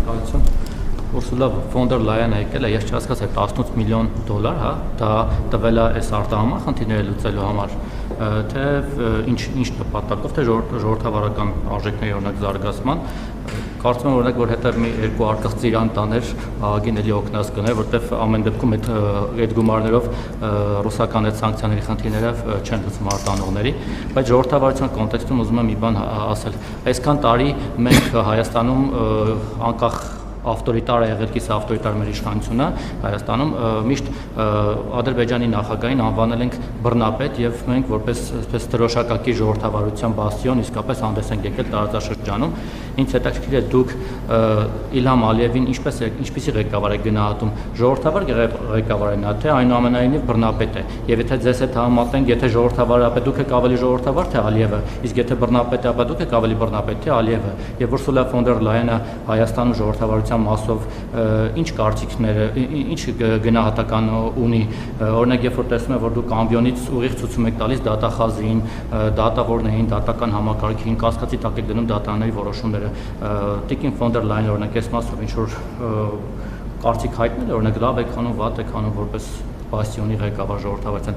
Շնորհակալություն։ Ուրսուլա ֆոն դեր Լայենը եկել է, ես չհասկացա, $18 միլիոն, հա, դա տվել է այս արտահանման խնդիրները լուծելու համար, թե ինչ նպատակով, թե ժողովրդավարական արժեքների օրինակ զարգացման, կարծում եմ օրինակ, որ հետո մի երկու արկղ ծիրան տաներ ԱԳ-ին էլի օգնած կներ, որտեվ ամեն դեպքում այդ գումարներով ռուսական այդ սանկցիաների խնդիրները չեն լուծում արտանողների, բայց ժողովրդավարության կոնտեքստում ուզում եմ մի բան ասել, այսքան տարի մենք Հայաստանում անկախ ավտորիտար է եղել, կիսա ավտորիտար մեր իշխանությունը Հայաստանում միշտ Ադրբեջանի նախագահին անվանել ենք բռնապետ եւ մենք որպես դրոշակակի ժողովրդավարության բաստիոն իսկապես հանդես ենք եկել տարածաշրջանում։ Ինձ հետաքրքիր է դուք Իլհամ Ալիևին ինչպեսի ղեկավար եք գնահատում, ժողովրդավար ղեկավար է նա, թե այնուամենայնիվ բռնապետ է, եւ եթե ձեզ հետ համատենք, եթե ժողովրդավարը ապա դուք եք ավելի ժողովրդավար թե Ալիևը, իսկ եթե բռնապետ է ապա դուք եք ավելի բռնապետ թե Ալիևը, եւ Ուրսուլա ֆոն դեր Լայենը Հայաստանում ժողովրդավարության մասով ինչ կարծիքներ, ինչ գնահատական ունի, օրինակ երբ որ տեսնում եմ, որ դուք ամբիոնից ուղիղ ցույցում եք տալիս դատախազին, դատավորներին, դատական համակարգին, կասկածի տակ եք դնում դատարանների որոշումները, Տիկին ֆոն դեր Լայենը օրինակ այս մասով ինչ որ կարծիք հայտնել է, օրինակ լավ եք անում, վատ եք անում որպես բաստիոնի ղեկավար ժողովրդավարության,